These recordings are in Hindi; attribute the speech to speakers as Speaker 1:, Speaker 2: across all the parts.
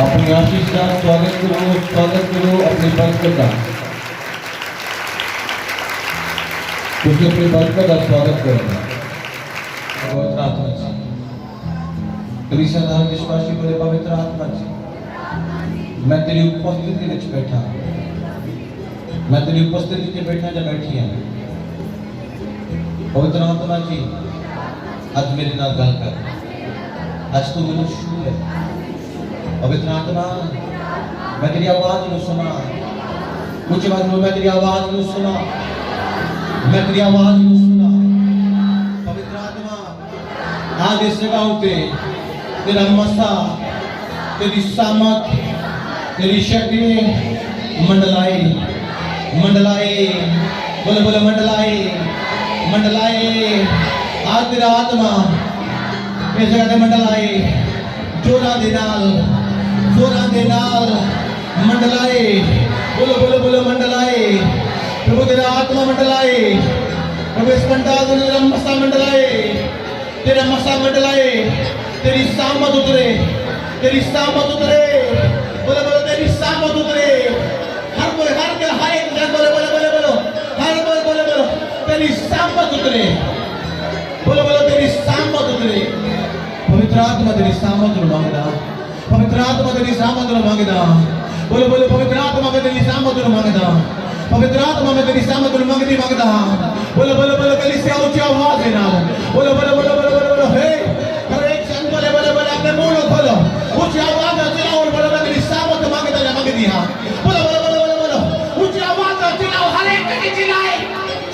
Speaker 1: अपनी आशीष का स्वागत करो अपनी बरकत का, क्योंकि अपनी बरकत का स्वागत करेगा। कलीसिया नाल विश्वासी बोले पवित्र आत्मा जी, मैं तेरी उपस्थिति विच बैठा, मैं तेरी उपस्थिति च बैठा जा बैठी हां। पवित्र आत्मा जी आज मेरे नाल गल कर, आज तू मैनूं छू ले। पवित्र आत्मा मैं तेरी आवाज को सुना, कुछ बात मैं तेरी आवाज को सुना, मैं तेरी आवाज को सुना। पवित्र आत्मा आज इस जगह उते तेरा मसा, तेरी सामत, तेरी शक्ति मंडलाए मंडलाए, बोले बोले मंडलाए मंडलाए। आज तेरा आत्मा इस जगह ते मंडलाए, जोरा दे नाल मंडलाए, बोलो बोलो बोलो मंडलाए। प्रभु तेरा आत्मा मंडलाए, प्रभु इस पंडाल में तेरा मसा मंडलाए, तेरा मसा मंडलाए, तेरी सामत उतरे, तेरी सामत उतरे, बोलो बोलो तेरी सामत उतरे। हर बोले हर के हर एक जन बोले बोले बोले बोलो, हर बोले बोले बोलो तेरी सामत उतरे, बोलो बोलो तेरी सामत उतरे। पवित्र आत्मा तेरी सामत को मांगदा, पवित्र आत्मा तेरी सामत को मांगदा, बोलो बोलो पवित्र आत्मा में तेरी सामत को मांगदा, पवित्र आत्मा में तेरी सामत को मांगदा। बोलो बोलो बोलो कलीसिया ऊंची आवाज देना, बोलो बोलो बोलो बोलो बोलो बोलो। हे हर एक जन बोले बोले बोले अपने मुंह खोलो, ऊंची आवाज से चिल्लाओ और बोलो मैं तेरी सामत मांगदा या मांगदी हां। बोलो बोलो बोलो बोलो बोलो ऊंची आवाज से चिल्लाओ, हर एक की चिल्लाए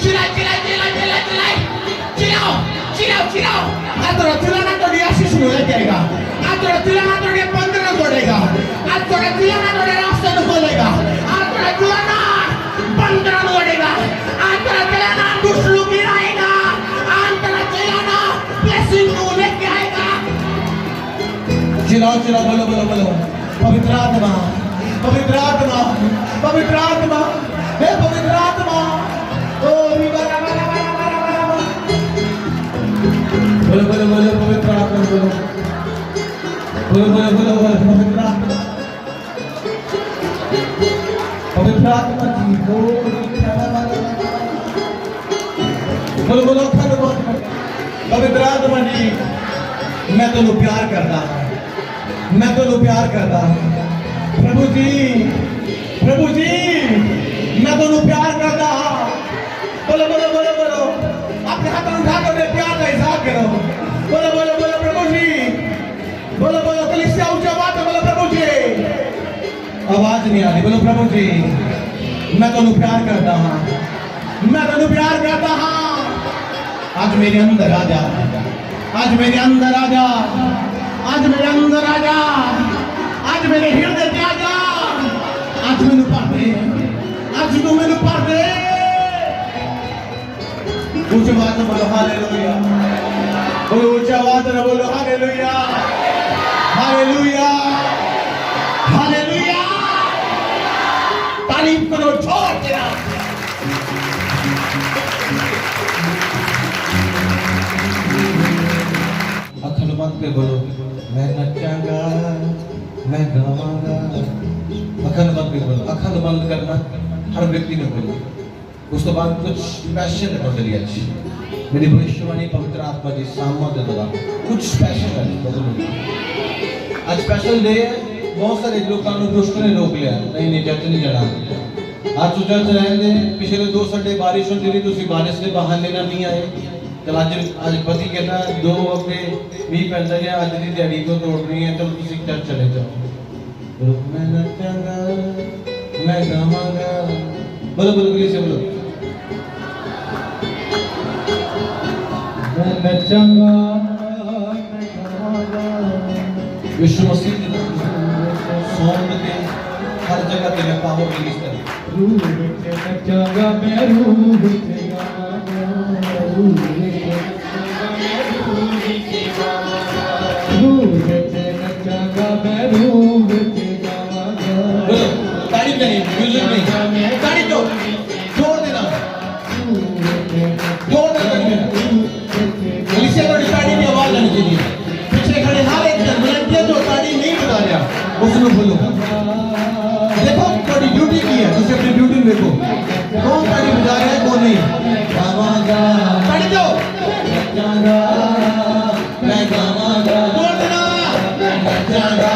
Speaker 1: चिल्लाए चिल्लाए चिल्लाए चिल्लाए चिल्लाए चिल्लाओ चिल्लाओ चिल्लाओ। आज थोड़ा चिल्लाना तो आशीष में लेके आएगा, आज थोड़ा चिल्लाना तो बंधन तोड़ेगा, आज थोड़ा चिल्लाना तो रास्ते में खोलेगा, आज थोड़ा चिल्लाना बंधन तोड़ेगा, आज थोड़ा चिल्लाना दुष्टों को गिराएगा, आज थोड़ा चिल्लाना ब्लेसिंग को लेके आएगा। चिल्लाओ चिल्लाओ बोलो बोलो बोलो पवित्र आत्मा पवित्र आत्मा पवित्र आत्मा, हे पवित्र आत्मा। ओ रिबरा बरा बरा बरा बरा बोलो बोलो बोलो पवित्र आत्मा बोलो बोलो बोलो बोलो पवित्र आत्मा पवित्र आत्मा जी बोलो बोलो पवित्र आत्मा जी। मैं तो प्यार करता, मैं तो प्यार करता प्रभु जी, प्रभु जी मैं तो प्यार करता। बोलो बोलो बोलो बोलो अपने हाथ उठाकर मेरे प्यार का इजहार करो। बोलो बोलो बोलो प्रभु जी, बोलो बोलो कलीसिया ऊंची आवाज में बोलो प्रभु जी। आवाज नहीं आ रही, बोलो प्रभु जी मैं तो प्यार करता हाँ, मैं तो प्यार करता हाँ। आज मेरे अंदर आ जा, आज मेरे अंदर आ जा, आज मेरे अंदर आ जा, आज मेरे हृदय पे आ जा। आज मैंने पढ़ दे, आज तू मैंने पढ़ दे। ऊंची आवाज में बोलो हालेलुया, बोलो ऊंची आवाज में बोलो हालेलुया हालेलुया हालेलुया। तारीफ करो जोर से। अखंड बंद पे बोलो मैं नचांगा मैं गावांगा। अखंड बंद पे बोलो, अखंड बंद करना हर व्यक्ति ने बोलो। उसके बाद कुछ स्पेशल बदली अच्छी मेरी भविष्यवाणी पवित्र आत्मा जी सामने देगा, कुछ स्पेशल है बदलो। आज स्पेशल डे बहुत सारे लोगों को दुष्ट ने रोक लिया, नहीं चर्च नहीं जाना। आज तो चर्च रहने पिछले 2 संडे बारिश होती रही, तुसी बारिश के बहाने ना नहीं आए। चल आज पति कहना 2 हफ्ते भी पैदा है, आज की दिहाड़ी को तोड़ रही है, तो तुसी चर्च चले जाओ। मैं नचांगा मैं गावांगा, बोलो बोलो बोलो से बोलो मैं नचांगा मैं गावांगा। यीशु मसीह ने सॉन्ग के हर जगह पे मैं पावर रिलीज कर रूह से नचांगा मैं रूह से गावांगा, रूह से नचांगा मैं रूह से गावांगा, रूह से नचांगा मैं रूह से गावांगा। उसमें बोलो। देखो थोड़ी ड्यूटी की है, उसे अपनी ड्यूटी में देखो कौन ताली बजा रहा है कौन नहीं। गावागा पढ़ जाओ, मैं गावागा बोल देना, मैं जागा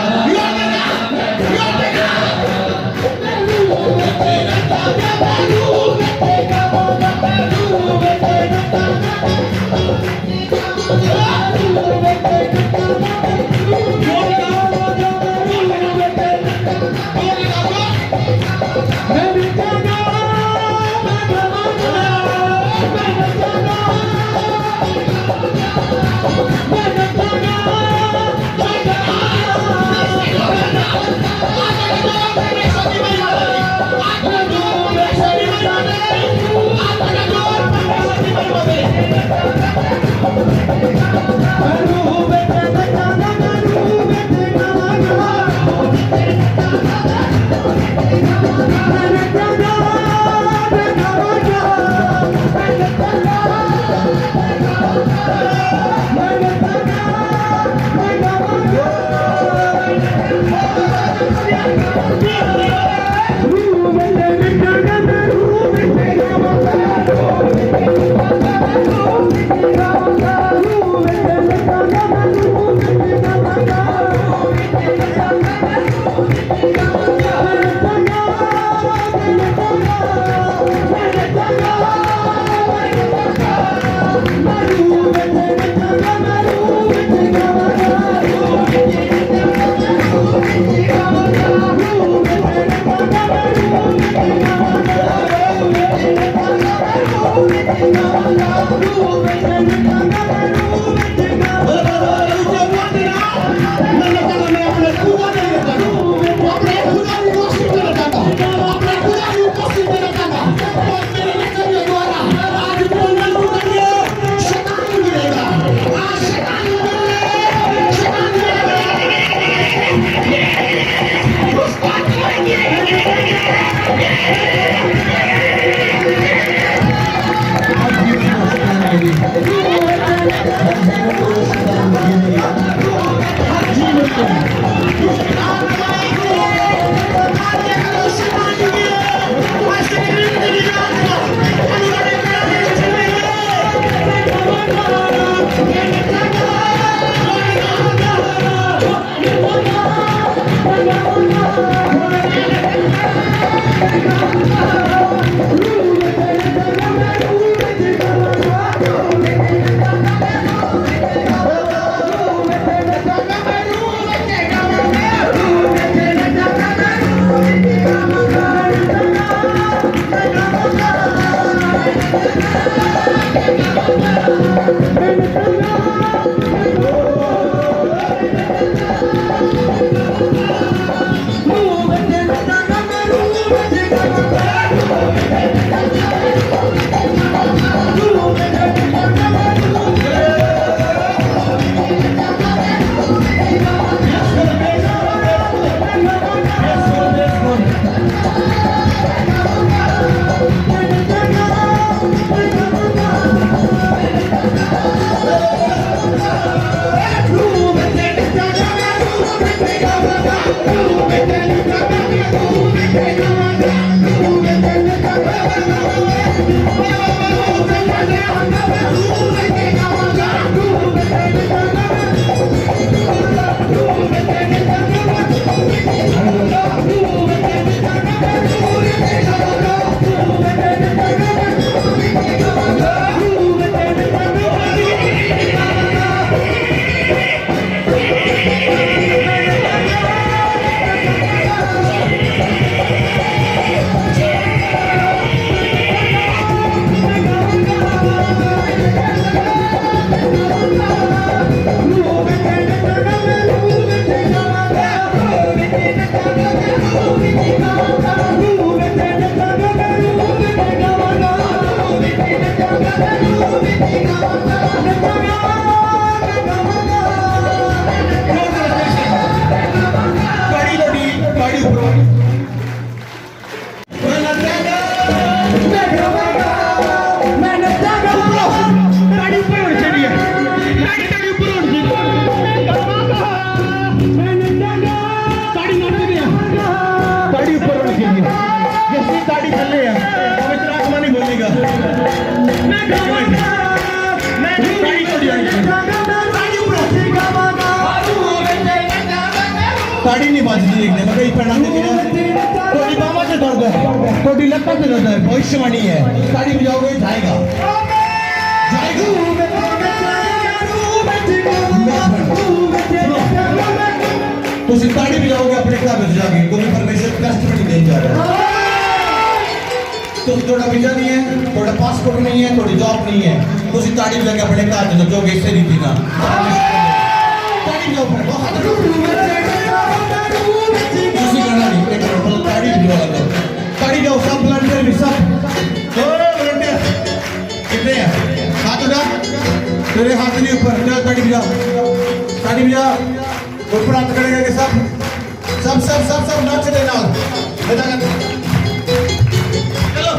Speaker 1: ताड़ी नहीं बाजती देखने मैं कहीं पढ़ना थोड़ी बाबा से दर्द है थोड़ी लत्ता से दर्द है भविष्यवाणी है ताड़ी बजाओगे जाएगा तुम ताड़ी बजाओगे अपने घर में जाके क्योंकि परमेश्वर टेस्ट में नहीं देने जा रहा तुम थोड़ा वीजा नहीं है थोड़ा पासपोर्ट नहीं है थोड़ी जॉब नहीं है तुम ताड़ी बजा के अपने घर में जाओगे इससे नहीं देना ताड़ी बजाओ फिर बहुत ताड़ी जाओ सब वॉलंटियर भी सब वॉलंटियर कितने हैं हाथ उठा तेरे हाथ नहीं ऊपर चल ताड़ी बजा ऊपर हाथ खड़े करके सब सब सब सब सब नाच देना बजा कर चलो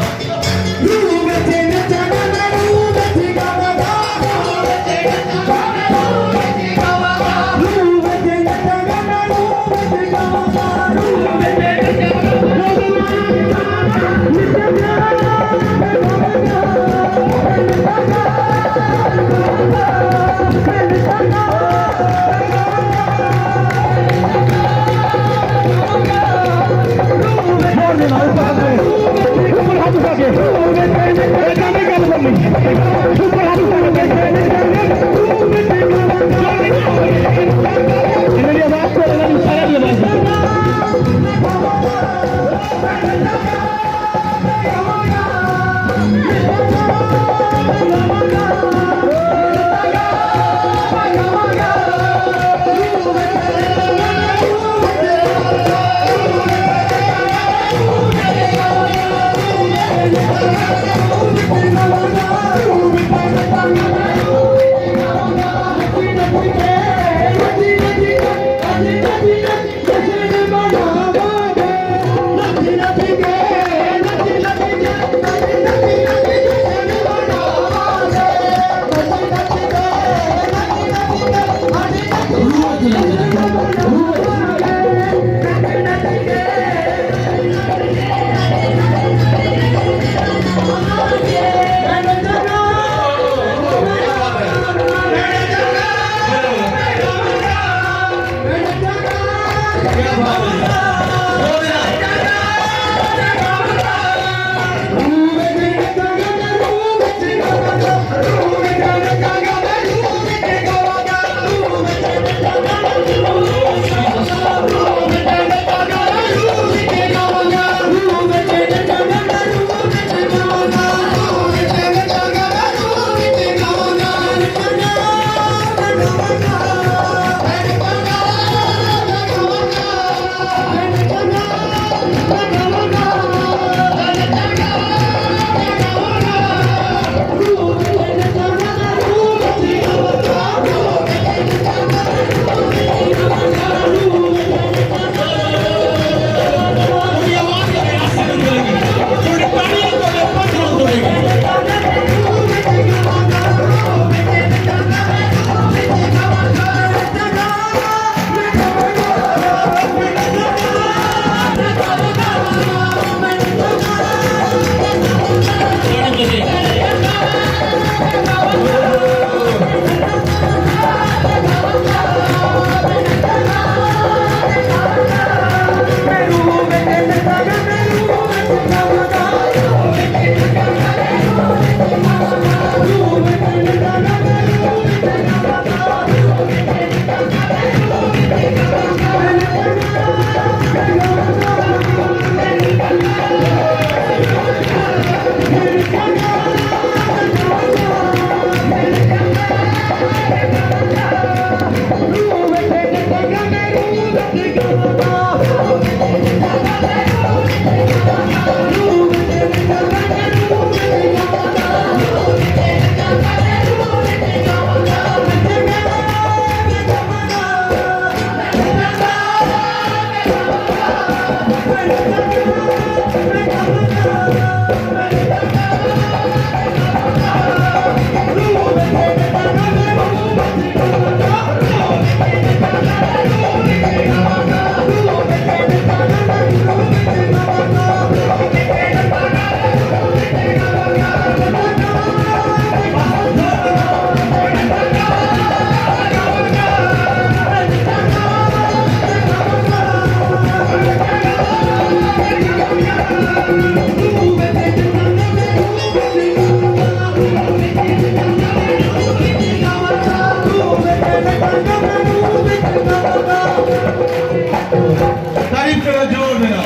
Speaker 1: जरा जोर देना।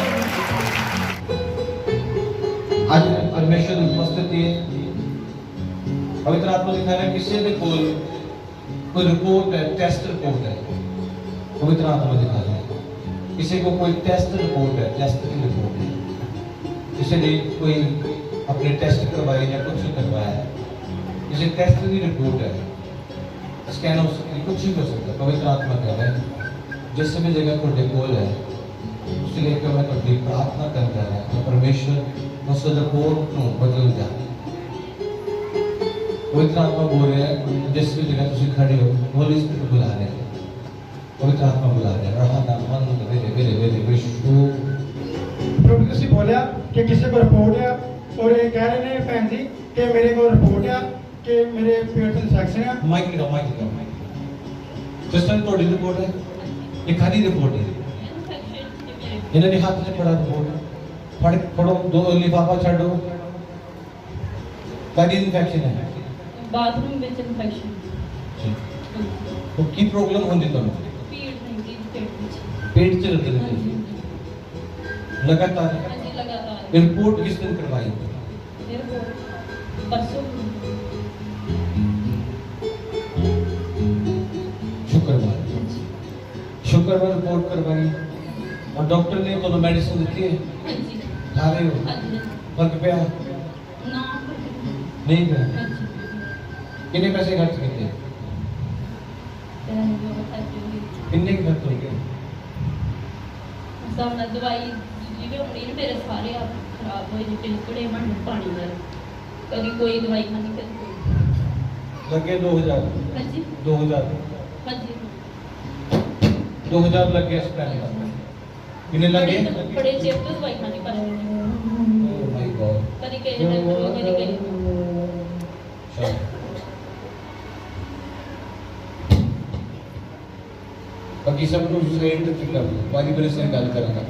Speaker 1: आज परमेश्वर की उपस्थिति पवित्र आत्मा दिखा रहा है किसी ने कोई रिपोर्ट है, टेस्ट रिपोर्ट है, पवित्र आत्मा दिखा रहा है किसी को कोई टेस्ट रिपोर्ट है, टेस्ट की रिपोर्ट है, किसी ने कोई अपने टेस्ट करवाए या कुछ करवाया है, किसी टेस्ट की रिपोर्ट है, स्कैन हो सकती, कुछ ही हो सकता है। पवित्र आत्मा कह रहा है जिस भी जगह को डिकोल है उससे लेकर मैं कभी प्रार्थना कर रहा है तो परमेश्वर उस रिपोर्ट को बदल जाए। पवित्र आत्मा बोल रहे हैं जिस भी जगह तुम खड़े हो होली स्पिरिट बुला रहे हैं, पवित्र आत्मा बुला रहे हैं। रहा ना मन मेरे मेरे मेरे विश्व
Speaker 2: प्रभु ਤੁਸੀਂ बोलिया कि किसी को रिपोर्ट है और ये कह रहे हैं भैन जी कि मेरे को रिपोर्ट है कि मेरे पेट में इन्फेक्शन है।
Speaker 1: माइक लगाओ सिस्टर तो रिपोर्ट है, ये खाली रिपोर्ट है, इन्होंने हाथ से पड़ा रिपोर्ट फड़ पड़ो दो लिफाफा छड़ो खाली इन्फेक्शन है
Speaker 3: बाथरूम में इन्फेक्शन
Speaker 1: तो की प्रॉब्लम होती तो पेट से रहते लगातार रिपोर्ट किस दिन करवाई
Speaker 3: परसों
Speaker 1: शुक्रवार रिपोर्ट करवाई और डॉक्टर ने तो मेडिसिन दी है खा रहे हो फर्क पे नहीं पे कितने पैसे खर्च किए कितने खर्च हो गए
Speaker 3: सब दवाई जिवे होनी मेरे सारे आप खराब हो जे पिलकड़े मन पानी में कभी कोई दवाई खानी कभी
Speaker 1: लगे 2000
Speaker 3: हां
Speaker 1: 2000
Speaker 3: हां
Speaker 1: 2000 लग गया स्प्रेड कितने लगे
Speaker 3: बड़े चेप तो दवाई खानी पर
Speaker 1: ओह माय गॉड
Speaker 3: कभी कहीं ना कहीं
Speaker 1: बाकी सब लोग सेंड फिकर वाली बड़े से गल करेंगे।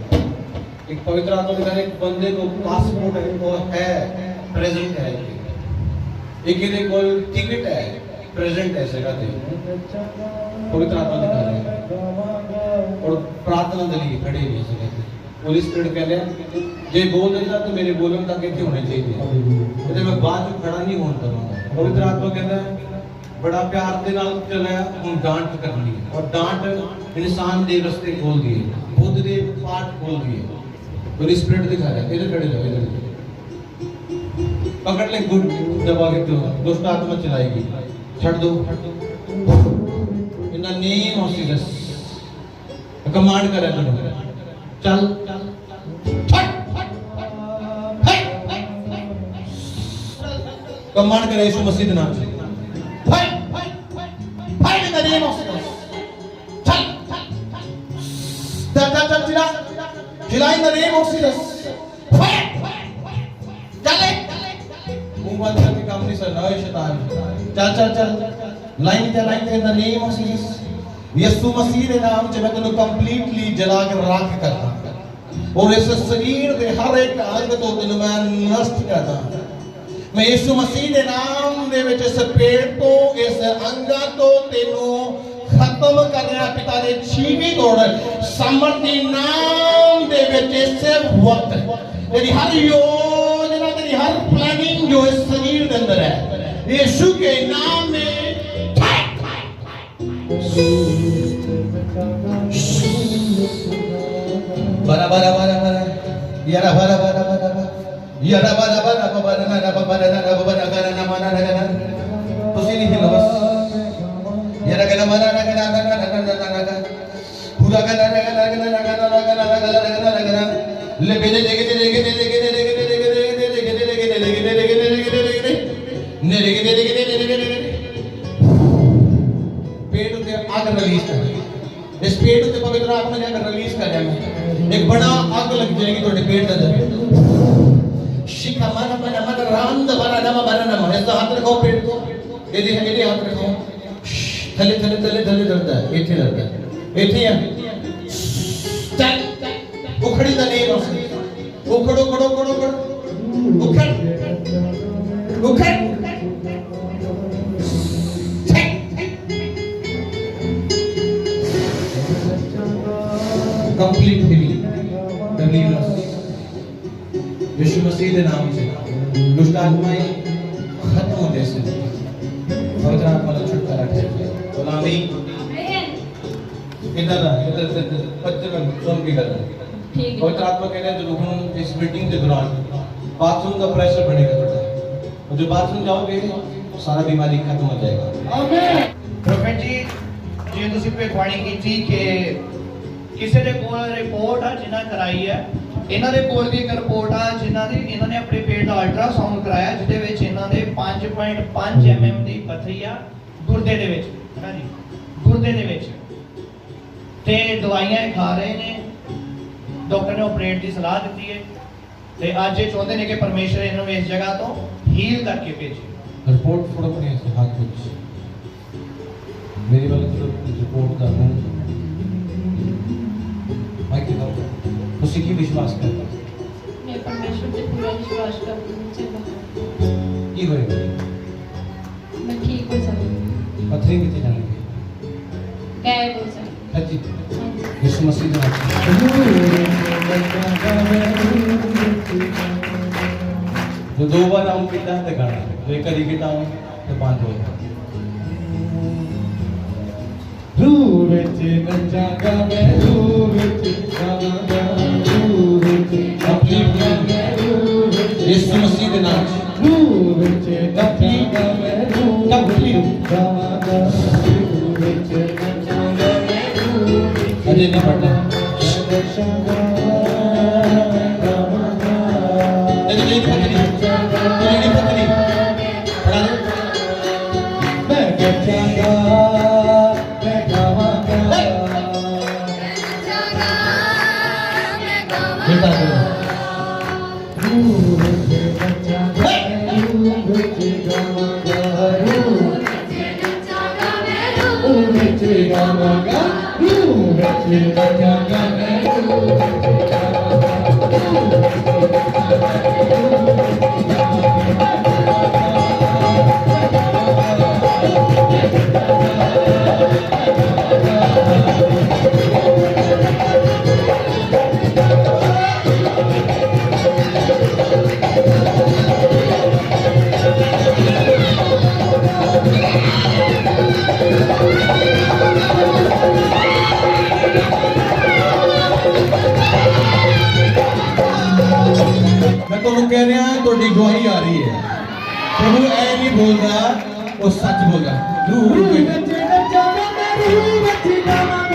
Speaker 1: एक पवित्र आत्मा दिखा रहा है एक बंदे को पासपोर्ट है वो है प्रेजेंट है, एक ये को टिकट है प्रेजेंट है जगह पे पवित्र आत्मा दिखा रहा है और प्रार्थना दली खड़े हुए जगह पे पुलिस स्पिरिट कह रहे हैं जे बोल देता तो मेरे बोलने तक कैसे होने चाहिए तो मैं बाद में खड़ा नहीं होने दूंगा। पवित्र आत्मा कहता है बड़ा प्यार के नाल चलाया उन डांट करनी और डांट इंसान दे रास्ते खोल दिए, बुद्ध दे पाठ खोल दिए। पुलिस स्पिरिट दिखा रहा है इधर खड़े जाओ इधर पकड़ ले गुड दबा के तो दुष्ट आत्मा चलाएगी छड़ दो इन the name of Jesus command कर रहा है चल कमांड करे यीशु मसीह के नाम से fight in the name of Jesus चल चिल्ला इन the name of Jesus fight चले मुंह बंद करके काम नहीं करना है शैतान चल लाइन in the name of Jesus यीशु मसीह के नाम से मैं तेरे कंप्लीटली जला के राख करता और इस शरीर के हर एक अंग तो तेरे मैं नष्ट करता मैं यीशु मसीह के नाम दे विच इस पेट तो इस अंगा तो तेनू खत्म कर रहा पिता दे छीवी तोड़ समर्थी नाम दे विच इस वक्त तेरी हर योजना तेरी हर प्लानिंग जो इस शरीर के अंदर है यीशु के नाम में bara bara bara bara yara bara bara bara yara bara bara bara na bara bara na bara bara na mana na kana ਤੁਸੀਂ ਨਹੀਂ ਹਿਲੋ ਬਸ yara kana mana na kana na na na na pura kana na kana na na kana na kana na kana na kana le bede lege de lege de lege de lege de lege de lege de lege de lege de lege de lege de lege de ne lege de lege de lege de पेट उते आग रिलीज कर इस पेट उते पवित्र आत्मा ने अगर रिलीज कर दिया एक बड़ा आग लग जाएगी ਤੁਹਾਡੇ पेट के अंदर शिखा मन मन मन रांद बना नम बना नम ऐसा हाथ रखो पेट को ये हाथ रखो थले थले थले थले दर्द है इथे दर्द है इथे है चल उखड़ी दा नहीं बस उखड़ो उखड़ो उखड़ो उखड़ उखड़ complete healing यीशु मसीह के नाम से दुष्ट आत्माएं खत्म हो जैसे पवित्र आत्मा का छुटकारा दे गुलामी इधर बच्चे में सुन के कर
Speaker 3: ठीक है
Speaker 1: पवित्र आत्मा कह रहे हैं जो हम इस मीटिंग के दौरान बाथरूम का प्रेशर बढ़ेगा थोड़ा और जो बाथरूम जाओगे सारा बीमारी खत्म हो जाएगा
Speaker 2: आमीन
Speaker 4: ਪ੍ਰੋਫੈਟ ਜੀ ਜੇ ਤੁਸੀਂ ਭਵਿੱਖਬਾਣੀ ਕੀਤੀ ਕਿ ਕਿਸੇ ਦੇ ਕੋਲ ਰਿਪੋਰਟ ਆ ਜਿਨ੍ਹਾਂ ਕਰਾਈ ਹੈ ਇਹਨਾਂ ਦੇ ਕੋਲ ਵੀ ਇੱਕ ਰਿਪੋਰਟ ਆ ਜਿਨ੍ਹਾਂ ਦੀ ਇਹਨਾਂ ਨੇ ਆਪਣੇ ਪੇਟ ਦਾ ਅਲਟਰਾਸਾਊਂਡ ਕਰਾਇਆ ਜਿਹਦੇ ਵਿੱਚ ਇਹਨਾਂ ਦੇ 5.5 mm ਦੀ ਪੱਥਰੀ ਆ ਗੁਰਦੇ ਦੇ ਵਿੱਚ ਹੈ ਜੀ ਗੁਰਦੇ ਦੇ ਵਿੱਚ ਤੇ ਦਵਾਈਆਂ ਇਹ ਖਾ ਰਹੇ ਨੇ ਡਾਕਟਰ ਨੇ ਆਪਰੇਟ ਦੀ ਸਲਾਹ ਦਿੱਤੀ ਹੈ ਤੇ ਅੱਜ ਇਹ ਚਾਹੁੰਦੇ ਨੇ ਕਿ ਪਰਮੇਸ਼ਰ ਇਹਨਾਂ ਨੂੰ ਇਸ ਜਗ੍ਹਾ ਤੋਂ ਹੀਲ ਕਰਕੇ ਭੇਜੇ
Speaker 1: रिपोर्ट फोड़ो अपने ऐसे हाथ कुछ मेरी वाली तरफ रिपोर्ट कर रहा हूँ माइक दिखाओ उसी की विश्वास करता
Speaker 3: मैं परमेश्वर पे पूरा विश्वास करती हूँ चलो
Speaker 1: ये होएगा
Speaker 3: मैं ठीक हो सकती
Speaker 1: पत्थरी कितनी जानेंगे
Speaker 3: गायब हो सकती
Speaker 1: सच्ची
Speaker 3: हाँ जी।
Speaker 1: यीशु मसीह जो दो बार आऊँ कितना है गाना जो एक करी कितना हूँ तो 5 हो
Speaker 2: रूह विच नचांगा मैं रूह विच गावांगा रूह विच नचांगा मैं रूह विच
Speaker 1: यीशु मसीह के नाम से
Speaker 2: रूह विच नचांगा मैं रूह विच गावांगा रूह विच नचांगा मैं रूह विच
Speaker 1: अजय नहीं पढ़ना
Speaker 2: नचांगा गावांगा
Speaker 1: नहीं पत्नी पढ़ा दे
Speaker 2: मैं नचांगा मैं गावांगा
Speaker 1: बेटा दो
Speaker 2: रूह विच नचांगा मैं रूह विच गावांगा रूह विच गावांगा रूह विच नचांगा मैं रूह विच
Speaker 1: मैं तो कह रहा थोड़ी गवाही आ रही है प्रभु ऐ नहीं बोलता वो सच बोलता रूह
Speaker 2: रूह विच नचांगा मैं रूह विच गावांगा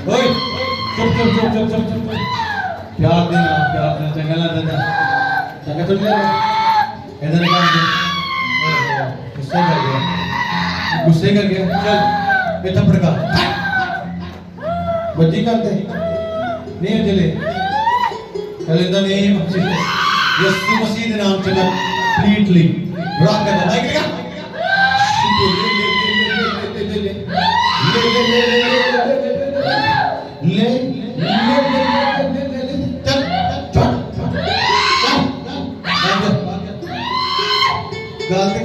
Speaker 1: ओए चुप प्यार देना चंगा ना देना चंगा तो नहीं इधर काम दे गुस्से कर गया चल ये थप्पड़ का बच्ची करते नहीं चले चल इधर नहीं यीशु मसीह के नाम से कंप्लीटली रॉक कर दे माइक ले चल गलती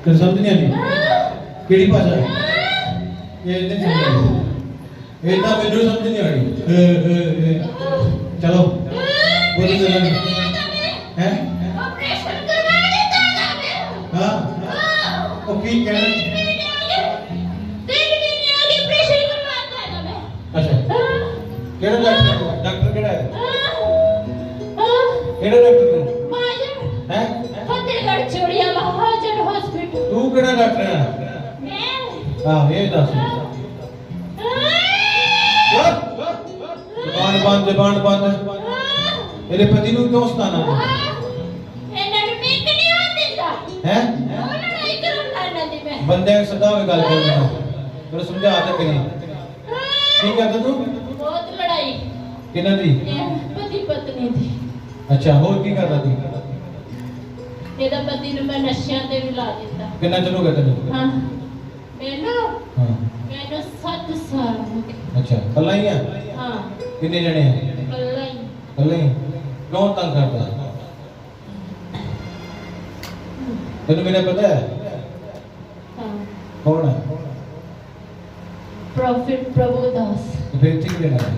Speaker 1: कर समझ नहीं आती केड़ी भाषा ये इतना मेनू समझ नहीं आ रही चलो बोलो चलो हैं हाँ ओके कहना ਕਿਹੜਾ ਡਾਕਟਰ? ਡਾਕਟਰ ਕਿਹੜਾ ਹੈ? ਕਿਹੜਾ ਡਾਕਟਰ ਤੂੰ?
Speaker 3: महाजन
Speaker 1: ਹੈ?
Speaker 3: फतेहगढ़ चूड़िया महाजन हॉस्पिटल
Speaker 1: ਤੂੰ ਕਿਹੜਾ ਡਾਕਟਰ ਹੈ?
Speaker 3: मैं
Speaker 1: ਆਹ ਇਹ ਦੱਸ। ਜ਼ਬਾਨ ਬੰਦ। ਮੇਰੇ ਪਤੀ ਨੂੰ ਕਿਉਂ ਸਤਾਨਾ ਤੂੰ?
Speaker 3: ਇਹਨਾਂ ਨੂੰ ਨੀਂਦ ਨਹੀਂ ਆਉਂਦੀ ਦਾ
Speaker 1: ਹੈ?
Speaker 3: ਉਹ ਲੜਾਈ ਕਰਨਾ ਇਹਨਾਂ ਦੀ ਮੈਂ
Speaker 1: ਬੰਦੇ ਨੂੰ ਸਦਾ ਹੋਵੇ ਗੱਲ ਕਰ ਮੈਨੂੰ ਸਮਝਾ ਤਾਂ ਕਰੀ। ਕੀ ਕਰਦਾ ਤੂੰ?
Speaker 3: ਬਹੁਤ ਲੜਾਈ
Speaker 1: ਕਿਹਨਾਂ ਦੀ?
Speaker 3: ਇਹ ਪਤੀ ਪਤਨੀ ਦੀ
Speaker 1: ਅੱਛਾ, ਹੋਰ ਕੀ ਕਰਦਾ ਤੂੰ?
Speaker 3: ਇਹਦਾ ਪਤੀ ਨੂੰ ਮੈਂ ਨਸ਼ਿਆਂ ਤੇ ਵੀ ਲਾ ਦਿੱਤਾ
Speaker 1: ਕਿੰਨਾ ਚਿਰ ਹੋ ਗਿਆ ਤੈਨੂੰ?
Speaker 3: ਹਾਂ ਮੈਨੂੰ
Speaker 1: ਹਾਂ।
Speaker 3: 7 ਸਾਲ ਹੋ ਗਏ
Speaker 1: ਅੱਛਾ, ਕੱਲਾ ਹੀ ਆ?
Speaker 3: ਹਾਂ
Speaker 1: ਕਿੰਨੇ ਜਣੇ ਆ?
Speaker 3: ਕੱਲਾ ਹੀ
Speaker 1: ਕੱਲੇ ਹੀ? ਕਿਉਂ ਤੰਗ ਕਰਦਾ? ਤੈਨੂੰ ਮੇਰਾ ਪਤਾ ਹੈ
Speaker 3: ਹਾਂ
Speaker 1: ਕੌਣ ਹੈ?
Speaker 3: ਪ੍ਰੋਫਿਟ ਪ੍ਰਭੂ ਦਾਸ
Speaker 1: ਤੇ ਫਿਰ ਇੱਥੇ ਕੀ ਲੈਣਾ ਹੈ?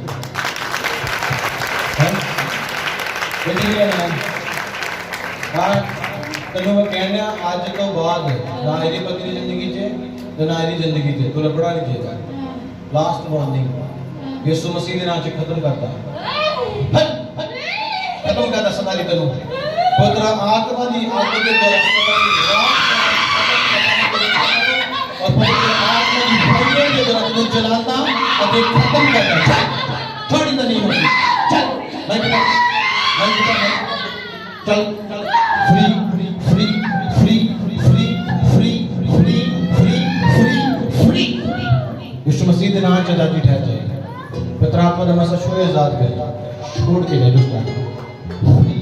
Speaker 1: ਇੱਥੇ ਕੀ ਲੈਣਾ ਹੈ? ਹਾਂ, ਤੈਨੂੰ ਮੈਂ ਕਹਿਣਾ ਅੱਜ ਤੋਂ ਬਾਅਦ ਨਾ ਇਹਦੀ ਪਤੀ ਦੀ ਜ਼ਿੰਦਗੀ 'ਚ ਤੇ ਨਾ ਇਹਦੀ ਜ਼ਿੰਦਗੀ 'ਚ ਤੂੰ ਲੱਭਣਾ ਨਹੀਂ ਚਾਹੀਦਾ। ਲਾਸਟ ਵਾਰਨਿੰਗ ਯਿਸੂ ਮਸੀਹ ਦੇ ਨਾਮ 'ਚ ਖਤਮ ਕਰਦਾ। ਖਤਮ ਕਰਦਾ ਸਦਾ ਲਈ ਤੈਨੂੰ। ਪੁੱਤਰ ਆਤਮਾ ਦੀ ਆਤਮਾ ਦੇ ਦੁਆਰਾ और पवित्र आत्मा की फरियाद के द्वारा तुझे जलाता और ये खत्म करता। थोड़ी तो नहीं होती। चल चल free free free free free free free free free free यीशु मसीह के नाम से आजादी ठहर जाए। पवित्र आत्मा ने मसा शोर आजाद कर छोड़ के ले दूसरा free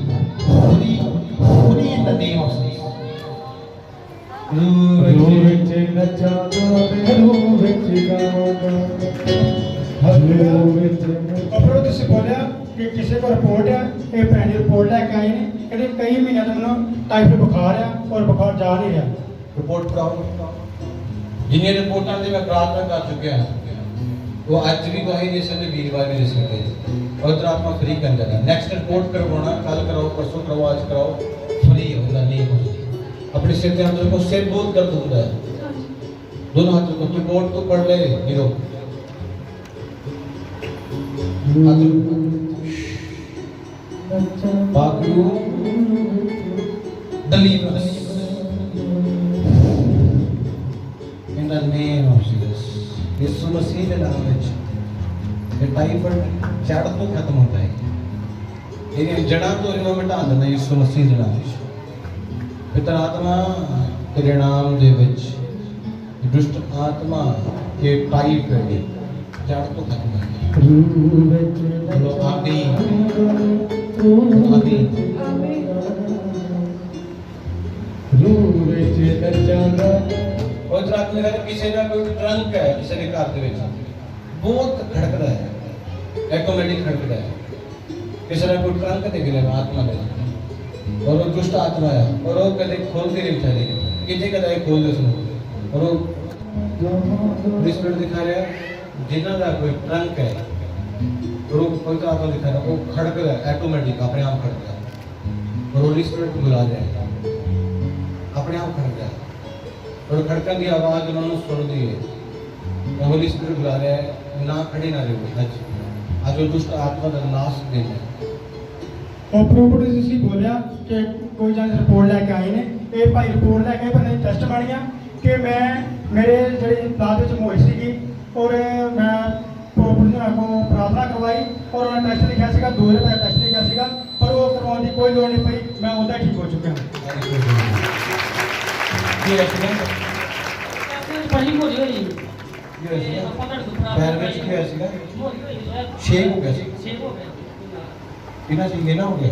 Speaker 1: free free in the name of Jesus.
Speaker 2: रूह विच नचादा रूह विच गावांगा रूह विच। ਅਪਰੋ ਤੁਸੀਂ ਬੋਲਿਆ ਕਿ ਕਿਸੇ ਕੋਲ ਰਿਪੋਰਟ ਹੈ, ਇਹ ਭੈਣ ਦੀ ਰਿਪੋਰਟ ਲੈ ਕੇ ਆਏ ਨੇ, ਕਹਿੰਦੇ ਕਈ ਮਹੀਨਿਆਂ ਤੋਂ ਮੈਨੂੰ ਟਾਈਫਾਇਡ ਬੁਖਾਰ ਆ ਔਰ ਬੁਖਾਰ ਜਾ ਨਹੀਂ ਰਿਹਾ।
Speaker 1: रिपोर्ट कराओ। जिन्हें रिपोर्टां दी मैं प्रार्थना कर चुके हैं वो आज भी गवाही दे सकते, वीरवार भी दे सकते। पवित्र आत्मा फ्री कर देना। नेक्स्ट रिपोर्ट करवाना कल कराओ, परसों कराओ, आज कराओ, फ्री होगा नहीं हो। अपने सिर के अंदर को सिर बहुत दर्द होता है, दोनों हाथों को रिपोर्ट तो पढ़ ले hero. Baku deliver us in the name of Jesus। यीशु मसीह के नाम में ये टाइफाइड जड़ तो खत्म होता है। ये जड़ा तो इन्हों मिटा देना यीशु मसीह के नाम में। पिता आत्मा तेरे नाम दे विच दुष्ट आत्मा के टाइफाइड जड़ तो खत्म हो गई। बोलो आमीन आमीन।
Speaker 2: रूह विच नचादा
Speaker 1: और रात में अगर किसी का कोई ट्रंक है, किसी के घर के विच बहुत खड़कदा है, ऑटोमेटिक खड़कदा है, किसी का कोई ट्रंक देख ले आत्मा दे और वो दुष्ट आत्मा है और वो कदे खोल के नहीं चले किसी कदा खोल दे सुनो और वो स्पिरिट दिखा रहा है जिन्ना का कोई ट्रंक है और वो पवित्र आत्मा दिखा रहा है, वो खड़कदा है ऑटोमेटिक अपने आप खड़कदा है और होली स्पिरिट को बुला रहा है अपने आप खड़कदा है और खड़कन की आवाज उन्होंने सुन दी है। होली स्पिरिट बुला रहा है ना खड़ी ना रहो आज वो दुष्ट आत्मा का नाश देना है।
Speaker 2: ਪ੍ਰੋਪਰਟੀ ਤੁਸੀਂ ਬੋਲਿਆ ਕਿ ਕੋਈ ਜਨ ਰਿਪੋਰਟ ਲੈ ਕੇ ਆਏ ਨੇ, ਇਹ ਭਾਈ ਰਿਪੋਰਟ ਲੈ ਕੇ ਬੰਦੇ ਟੈਸਟ ਬਣੀਆਂ ਕਿ ਮੈਂ ਮੇਰੇ ਜਿਹੜੀ ਲਾਦ ਵਿੱਚ ਮੋਈ ਸੀਗੀ ਔਰ ਮੈਂ ਪ੍ਰੋਪਰਟੀ ਨਾਲ ਕੋ ਪ੍ਰਾਰਥਨਾ ਕਰਵਾਈ ਔਰ ਉਹਨਾਂ ਟੈਸਟ ਲਿਖਿਆ ਸੀਗਾ 2 ਰੁਪਏ ਟੈਸਟ ਲਿਖਿਆ ਸੀਗਾ ਪਰ ਉਹ ਕਰਵਾਉਣ ਦੀ ਕੋਈ ਲੋੜ ਨਹੀਂ ਪਈ, ਮੈਂ ਉਹਦਾ ਠੀਕ ਹੋ ਚੁੱਕਿਆ।
Speaker 1: ये एक्सीडेंट
Speaker 5: पहली मोरी हुई
Speaker 1: ये एक्सीडेंट पैर में क्या है सीधा
Speaker 5: मोरी हुई
Speaker 1: शेक हो गया सी
Speaker 5: सेव हो गया
Speaker 1: बिना सीखे ना हो गया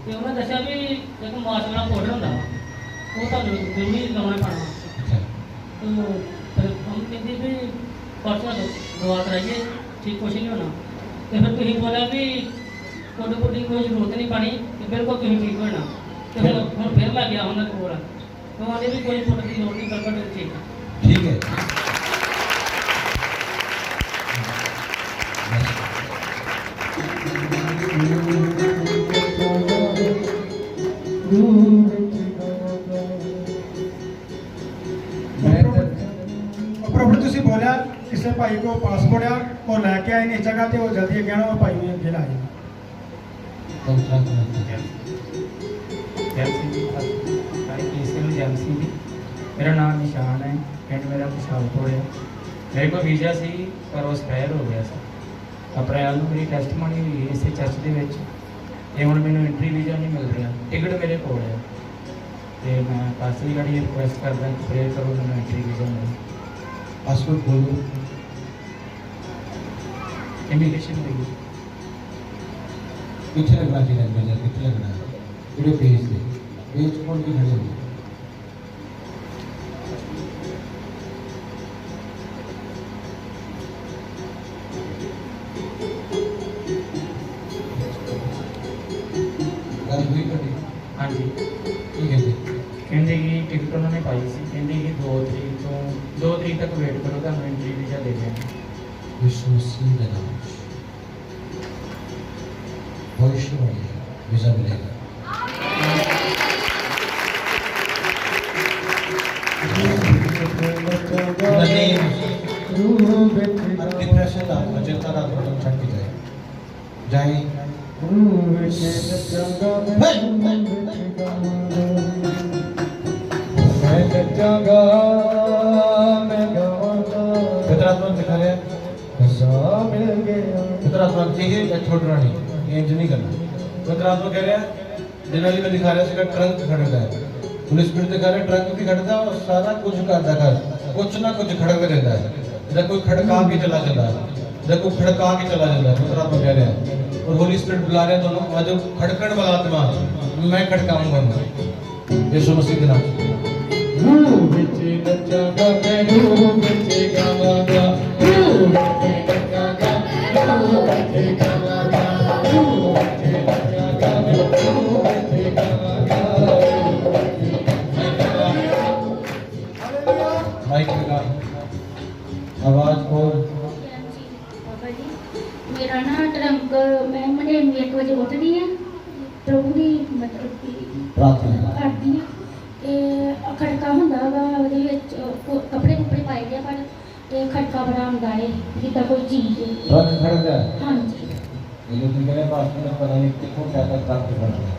Speaker 5: ਤੇ ਉਹਨਾਂ ਦੱਸਿਆ ਵੀ ਇੱਕ ਮਾਸ ਵਾਲਾ ਪਾਊਡਰ ਹੁੰਦਾ ਉਹ ਤੁਹਾਨੂੰ ਜ਼ਰੂਰੀ ਲਾਉਣਾ ਪੈਣਾ।
Speaker 1: अच्छा
Speaker 5: तो फिर हम कहते भी परसों दवा कराइए ठीक कुछ नहीं होना। तो फिर तुम बोला भी कोडे कोडी कोई जरूरत नहीं पानी कि बिल्कुल तुम ठीक होना। तो हम फिर मैं गया उन्होंने बोला तो आने भी कोई कोड की लोड़ नहीं बिल्कुल ठीक है।
Speaker 1: ठीक है
Speaker 2: ਪ੍ਰੋਪਰਟੀ ਤੁਸੀਂ ਬੋਲਿਆ ਕਿਸੇ ਭਾਈ ਕੋ ਪਾਸਪੋਰਟ ਆ ਉਹ ਲੈ ਕੇ ਆਏ ਨੇ ਇਸ ਜਗ੍ਹਾ ਤੇ ਉਹ ਜਲਦੀ ਅੱਗੇ ਆਉਣਾ ਉਹ ਭਾਈ ਨੂੰ ਅੱਗੇ ਲਾ ਜਾਏ
Speaker 6: मेरा नाम निशान है पिंड मेरा खुशालपुर है मेरे को वीज़ा सी पर वो एक्सपायर हो गया सर अप्रैल में मेरी टेस्टमोनी हुई इस चर्च के ये हूँ मैंने एंट्री वीज़ा नहीं मिल रहा टिकट मेरे को है तो मैं पासली गाड़ी रिक्वेस्ट करदा कि प्रे करो मैंने एंट्री वीज़ा मिले
Speaker 1: पासपोर्ट बोलो
Speaker 6: इमिग्रेशन लगी
Speaker 1: कितने लगना चाहिए मैनेजर कितने लगना है वीडियो भेज दे भेज कौन की खड़े होगी
Speaker 6: हाँ जी
Speaker 1: ठीक है जी
Speaker 6: कहते कि टिकट उन्होंने पाई सी कहते कि 2 तरीक तक वेट करो तो एंट्री वीज़ा दे देंगे
Speaker 1: विष्णु सिंह का नाम भविष्य में वीजा मिलेगा डिप्रेशन का चिंता का बटन छट के जाए पितरात्मा दिखा रहे हैं पितरात्मा ठीक है या छोड़ रहा नहीं ये इंज नहीं करना पितरात्मा कह रहे हैं जनरली में दिखा रहे हैं ट्रंक खड़का है पुलिस स्पीड दिखा रहे ट्रंक भी खड़ता है और सारा कुछ करता है कुछ ना कुछ खड़क रहता है इधर कोई खड़का के चला जाता है इधर कोई खड़का के चला जाता है पितरात्मा कह रहे हैं और होली स्पिरिट बुला रहे हैं दोनों आज खड़कण वाला आत्मा मैं खड़काऊंगा यीशु मसीह के नाम माइक लगा आवाज खोल
Speaker 3: मेरा ना ट्रंक मैं मुझे 1 वजे उठदी है प्रभु की मतलब कि
Speaker 1: प्रार्थना
Speaker 3: करदी है ते खड़का हुंदा वा ਉਹਦੇ ਵਿੱਚ ਕੱਪੜੇ ਕੁਪੜੇ ਪਾਏ ਦੇ ਪਰ ਤੇ ਖੜਕਾ ਬੜਾ ਹੁੰਦਾ ਹੈ ਜਿੱਦਾਂ ਕੋਈ ਚੀਜ਼
Speaker 1: ट्रक खड़का है
Speaker 3: ਹਾਂਜੀ
Speaker 1: ये जो तुम कह रहे हैं पासपोर्ट में पता नहीं कितने क्या क्या ट्रक खड़का है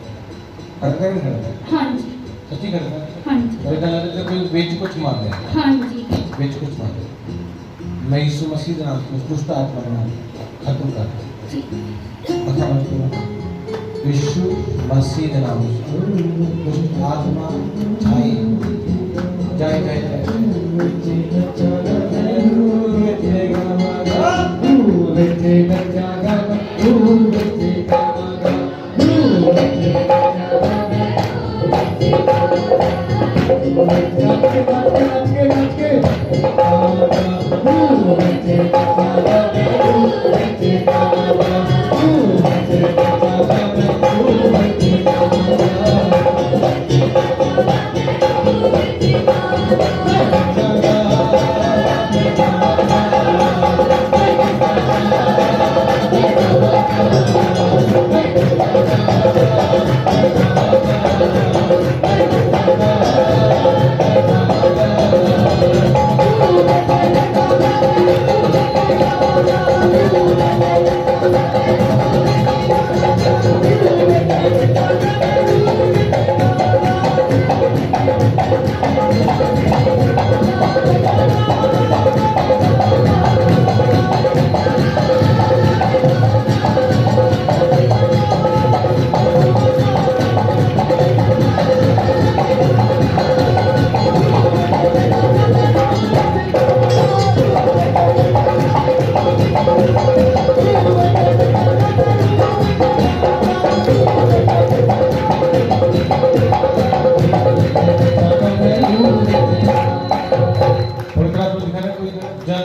Speaker 1: खड़का ही खड़का है
Speaker 3: ਹਾਂਜੀ
Speaker 1: सच्ची खड़का है
Speaker 3: ਹਾਂਜੀ
Speaker 1: और इधर तो कोई बेच कुछ मार रहे हैं
Speaker 3: ਹਾਂਜੀ
Speaker 1: बेच कुछ मार रहे हैं मैं यीशु मसीह के नाम से दुष्ट आत्मा का नाम खत्म कर पता मत करो यीशु मसीह के नाम से दुष्ट आत्मा जाए जाए जाए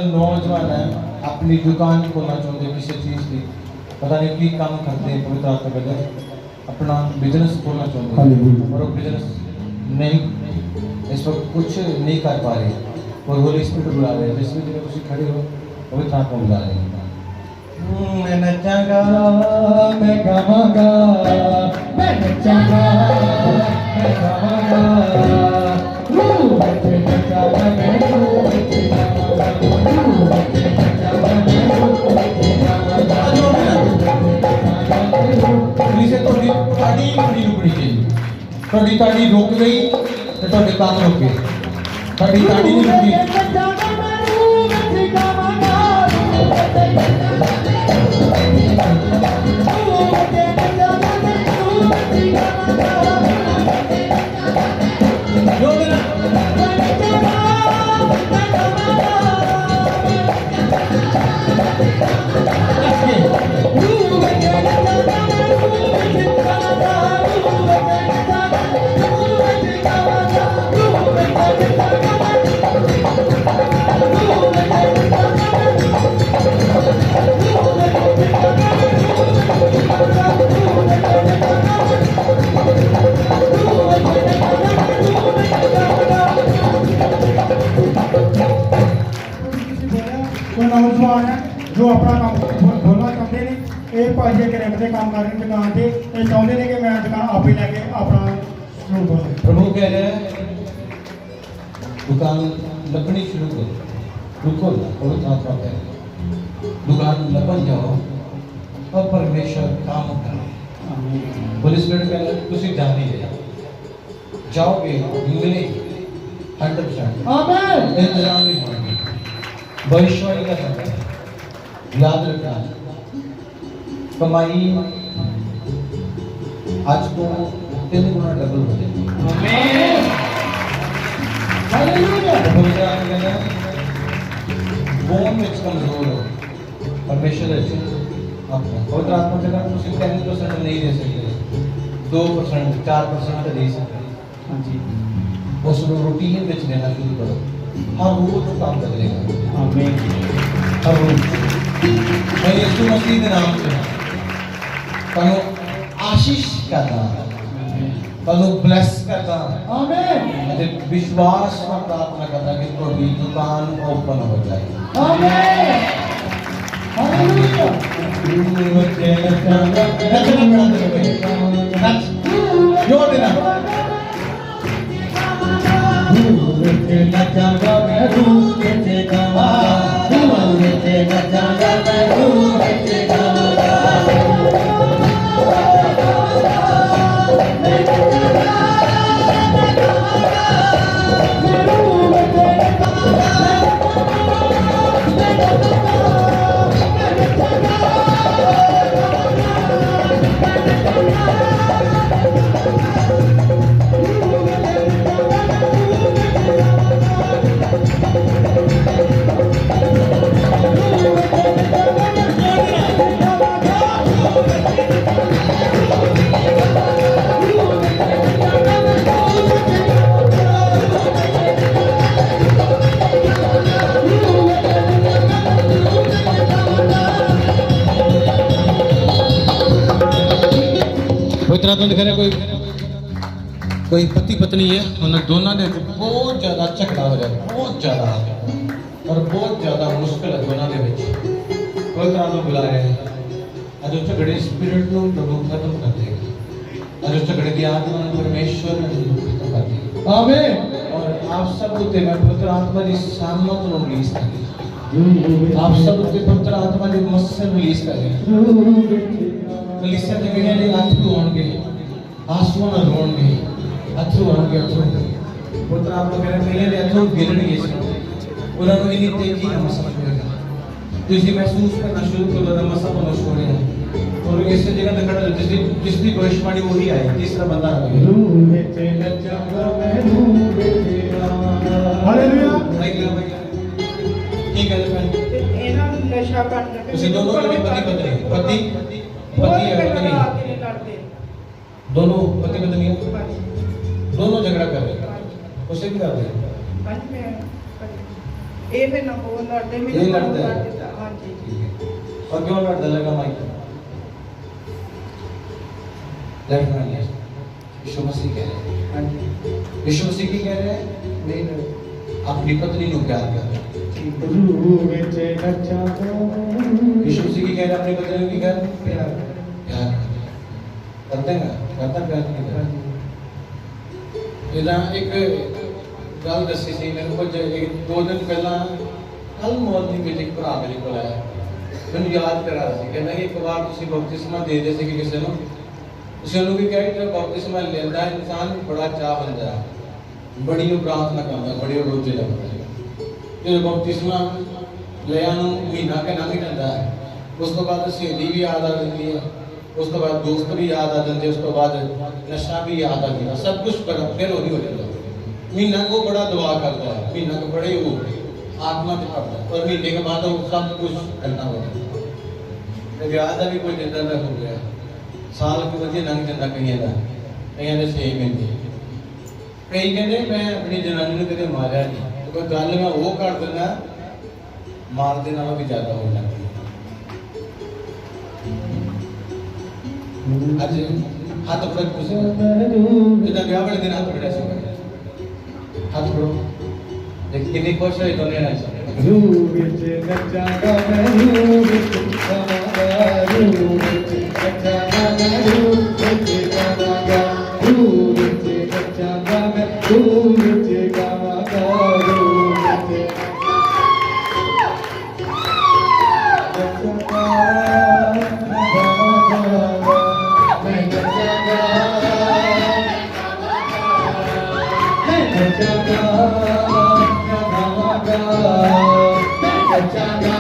Speaker 1: नौजवान है अपनी दुकान खोलना चाहते किसी चीज़ की पता नहीं की काम करते हैं पवित्र आत्मा के अंदर अपना बिजनेस खोलना चाहते हैं और वो बिजनेस नहीं इस वक्त कुछ नहीं कर पा रहे और होली स्पिरिट बुला रहे हैं जिसमें जिन्हें कुछ खड़े हो पवित्र आत्मा बुला रहे हैं मैं नचागा मैं गावागा मैं नचागा मैं गावागा मैं नचागा मैं ਤੁਹਾਡੀ ਤਾੜੀ ਰੁਕ ਗਈ ਤੇ ਤੁਹਾਡੇ ਕੰਮ ਰੁਕ ਗਏ। ਤੁਹਾਡੀ ਤਾੜੀ ਨਹੀਂ ਰੁਕੀ।
Speaker 2: कोई नौजवान है जो अपना काम खोलना चाहते हैं, ये भाजी एक रेंट से काम कर रहे हैं दुकान से, ये चाहते हैं कि मैं दुकान आप ही लेके अपना शुरू करूँ।
Speaker 1: प्रभु कह रहे हैं दुकान लगनी शुरू करो, रुको ना, और आत्मा कह रहे हैं दुकान लगन जाओ और परमेश्वर काम करो। पुलिस स्पिरिट कह रहे हैं तुसी जान ही जाओगे मिले 100%।
Speaker 2: आमीन।
Speaker 1: इंतजाम नहीं होंगे, भविष्यवाणी का समय याद रखना। कमाई आज को 3 गुना डबल हो जाएगी।
Speaker 2: आमीन। हालेलुया।
Speaker 1: पवित्र आत्मा कहता है बोन में कमजोर हो परमेश्वर है आपका। पवित्र आत्मा कहता है तुम 10% नहीं दे सकते, 2% 4% दे सकते।
Speaker 2: हाँ जी।
Speaker 1: उस रूटीन में देना शुरू करो, हर रोज काम बदलेगा।
Speaker 2: आमीन।
Speaker 1: हर रोज मैं यीशु मसीह के नाम से तनु आशीष करना, तनु ब्लेस करना,
Speaker 2: आमीन।
Speaker 1: विश्वास में प्रार्थना करना कि तुम्हारी दुकान ओपन हो जाए।
Speaker 2: आमीन। हालेलुया।
Speaker 1: जोर देना। पवित्र आत्मा दिखा रहे कोई पति पत्नी है, उन्हें दोनों ने बहुत ज़्यादा झगड़ा हो जाए, बहुत ज़्यादा और बहुत ज़्यादा मुश्किल है दोनों के बीच। पवित्र आत्मा बुला रहे हैं आज उस झगड़े स्पिरिट को प्रभु खत्म कर देगा, आज उस झगड़े की आत्मा परमेश्वर ने खत्म कर देगा। आमीन। और आप सब होते मैं पवित्र आत्मा की सामत को रिलीज कर दी, आप सब होते पवित्र आत्मा की मस्से रिलीज कर दी। कलीसिया के कहीं ने अथरू होंगे, आंसुओं न रोंगे, अथरू होंगे, अथरू। पुत्र आपको कह रहे हैं कहीं ने अथरू गिरने से उन्होंने इन्हीं तेजी का मसला होगा। तो इसी महसूस करना शुरू करो ना मसला बनो छोड़े हैं और इस जगह तक खड़ा जिसकी भविष्यवाणी वही आए तीसरा बंदा आ गया।
Speaker 2: हालेलुया।
Speaker 1: ठीक है भाई
Speaker 7: ਇਹਨਾਂ ਨੂੰ ਨਸ਼ਾ ਕਰਨ
Speaker 1: ਤੁਸੀਂ ਦੋਨੋਂ ਜਿਹੜੇ ਪਤੀ है पत्नी दोनों पति पत्नी है, दोनों झगड़ा कर रहे हैं, उसे भी कर रहे हैं।
Speaker 7: ਇਹ ਫਿਰ ਨਾ ਬੋਲ ਲੜਦੇ
Speaker 1: ये लड़ते हैं।
Speaker 7: ਹਾਂਜੀ
Speaker 1: ठीक है। और क्यों लड़ने लगा माइक? लड़ना नहीं है। यीशु मसीह कह रहे हैं,
Speaker 2: हाँ जी।
Speaker 1: यीशु मसीह की कह रहे हैं नहीं अपनी पत्नी को प्यार कर रहे हैं। यीशु मसीह की कह रहे हैं अपनी पत्नी की कर प्यार प्यार करते हैं करता प्यार नहीं करता। इधर एक गल दसी सी मेरे को 2 दिन पहला कल मॉर्निंग में एक भरा मेरे को आया, मैंने याद करा सी कहना कि एक बार तुसी बपतिस्मा दे दे सी किसी को ਤੁਸੀਂ ਉਹਨੂੰ ਵੀ ਕਹੇ ਕਿ ਬਪਤਿਸਮਾ ਲੈਂਦਾ ਇਨਸਾਨ ਬੜਾ ਚਾਹ ਹੁੰਦਾ ਹੈ, ਬੜੀ ਉਹ ਪ੍ਰਾਰਥਨਾ ਕਰਦਾ, ਬੜੀ ਉਹ ਰੋਜ਼ੇ ਲੱਗਦਾ ਹੈ। ਜਦੋਂ ਬਪਤਿਸਮਾ ਲਿਆ ਨੂੰ ਮਹੀਨਾ ਕੁ ਲੰਘ ਜਾਂਦਾ ਹੈ, ਉਸ ਤੋਂ ਬਾਅਦ ਸਹੇਲੀ ਵੀ ਯਾਦ ਆ ਜਾਂਦੀ ਹੈ, ਉਸ ਤੋਂ ਬਾਅਦ ਦੋਸਤ ਵੀ ਯਾਦ ਆ ਜਾਂਦੇ, ਉਸ ਤੋਂ ਬਾਅਦ ਨਸ਼ਾ ਵੀ ਯਾਦ ਆ ਜਾਂਦਾ, ਸਭ ਕੁਝ ਫਿਰ ਉਹੀ ਹੋ ਜਾਂਦਾ। ਮਹੀਨਾ ਕੋ ਬੜਾ ਦੁਆ करता है, महीना को बड़े वो आत्मा से पढ़ता है, और महीने के बाद वो सब कुछ करना हो जाता। ब्याह का भी कोई जिदा का हो गया, साल के वजह लंघ जाता कई का 6 महीने। कई कहते मैं अपनी जनानी ने कदे मारिया नहीं, तो कोई गल मैं वो कर देना मारने नालों भी ज्यादा हो जाती है। अज हाथ फड़ कुछ जिदा ब्याह वाले दिन हाथ फड़ा से हाथ फड़ो, देख कितनी खुश है दोनों ना।
Speaker 2: रूह च नचागा मैं, रूह च गावागा, रूह च नचागा मैं, रूह च गावागा, रूह च नचागा मैं, रूह च गावागा, रूह च नचागा मैं गावागा, मैं नचागा मैं नचागा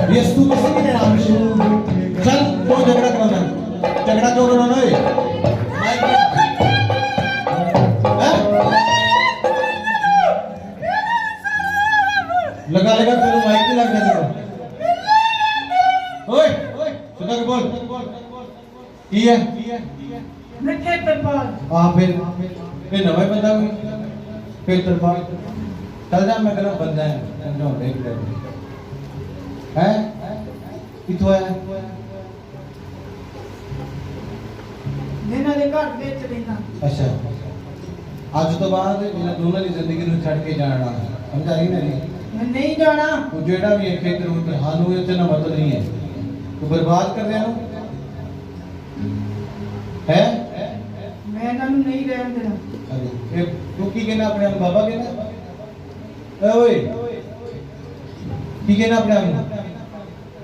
Speaker 1: यीशु मसीह के नाम से चल, क्यों झगड़ा करना, झगड़ा क्यों करना है? लगा लगा चलो माइक पे लग जाएगा। ओए सुधा के बोल की है
Speaker 7: नखे तरपाल
Speaker 1: आ फिर नवा बंदा कोई फिर तरपाल चल जा, मैं कहना बंदा है समझो देख ले है किथों है
Speaker 7: ਇਹਨਾਂ ਦੇ ਘਰ ਵਿੱਚ ਰਹਿਣਾ।
Speaker 1: अच्छा ਅੱਜ ਤੋਂ ਬਾਅਦ ਇਹਨਾਂ ਦੋਨਾਂ ਦੀ ਜ਼ਿੰਦਗੀ ਨੂੰ ਛੱਡ ਕੇ ਜਾਣਾ, ਸਮਝ ਆਈ ਨਾ ਜੀ?
Speaker 7: ਮੈਂ ਨਹੀਂ ਜਾਣਾ।
Speaker 1: ਉਹ ਜਿਹੜਾ ਵੀ ਇਹ ਖੇਤਰ ਉੱਤੇ ਸਾਨੂੰ ਇੱਥੇ ਨਾ ਮਤਲਬ ਨਹੀਂ ਹੈ, ਤੂੰ ਬਰਬਾਦ ਕਰ ਰਿਹਾ ਨੂੰ ਹੈ।
Speaker 7: ਮੈਂ ਇਹਨਾਂ ਨੂੰ ਨਹੀਂ ਰਹਿਣ ਦੇਣਾ।
Speaker 1: ਅਰੇ ਇਹ ਤੂੰ ਕੀ ਕਹਿਣਾ ਆਪਣੇ ਆਪ ਨੂੰ? ਬਾਬਾ ਕਹਿਣਾ ਓਏ ਕੀ ਕਹਿਣਾ ਆਪਣੇ ਆਪ ਨੂੰ?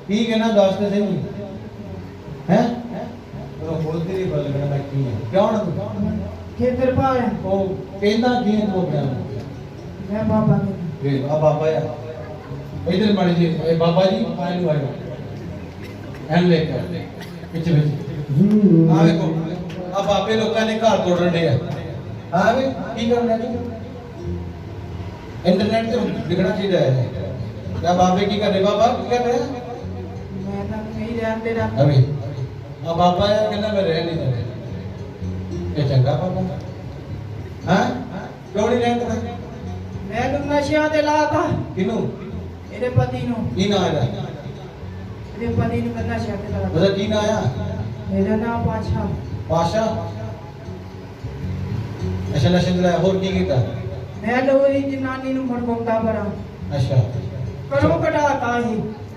Speaker 1: ਕੀ ਕਹਿਣਾ ਦੱਸ ਤੇ ਸਹੀ ਹੈ? ਉਹ ਬੋਲਦੇ ਨਹੀਂ ਬਲ ਕਰਨਾ ਕੀ ਹੈ, ਕਿਉਂ ਨਾ ਤੂੰ
Speaker 7: ਖੇਤਰ ਪਾਲ
Speaker 1: ਉਹ ਕਹਿੰਦਾ ਕੀ ਹੈ ਤੂੰ ਆਪਣੇ ਆਪ ਨੂੰ?
Speaker 7: ਮੈਂ ਬਾਬਾ ਨੇ
Speaker 1: ਇਹ ਆ ਬਾਬਾ ਆ ਇਧਰ ਮਾੜੀ ਜੀ, ਇਹ ਬਾਬਾ ਜੀ ਆਏ ਨੂੰ ਆਏ ਐਨ ਲੈ ਕੇ ਪਿੱਛੇ ਪਿੱਛੇ ਆ ਵੇਖੋ ਆ ਬਾਬੇ ਲੋਕਾਂ ਨੇ ਘਰ ਤੋੜਨ ਦੇ ਆ। ਆ ਵੇ ਕੀ ਕਰਨਾ ਜੀ? ਇੰਟਰਨੈਟ ਤੇ ਵਿਗੜਨਾ ਚਾਹੀਦਾ ਹੈ। क्या बाबे की कर रहे? बाबा की कर रहे हैं?
Speaker 7: ਮੈਂ ਇਹਨਾਂ ਨੂੰ ਨਹੀਂ ਰਹਿਣ ਦੇਣਾ।
Speaker 1: अभी अब बाबा है कहना मैं रह नहीं रहे, ये चंगा बाबा हाँ क्यों नहीं रहता?
Speaker 7: ਮੈਂ ਇਹਨੂੰ ਨਸ਼ਿਆਂ ਤੇ ਲਾਤਾ।
Speaker 1: किनू
Speaker 7: ਇਹਦੇ ਪਤੀ ਨੂੰ
Speaker 1: की ना आया?
Speaker 7: ਇਹਦੇ ਪਤੀ ਨੂੰ ਮੈਂ ਨਸ਼ਿਆਂ ਤੇ ਲਾਤਾ।
Speaker 1: मतलब की ना आया?
Speaker 7: ਮੇਰਾ ਨਾਮ ਪਾਸ਼ਾ।
Speaker 1: पाशा अच्छा नशे चलाया होर की कीता?
Speaker 7: ਮੈਂ ਲੋਰੀ ਜਨਾਨੀ ਨੂੰ ਮਰਵਾਉਂਦਾ ਬੜਾ।
Speaker 1: अच्छा
Speaker 7: ਕਰੋ ਕਢਾਤਾ ਹੀ।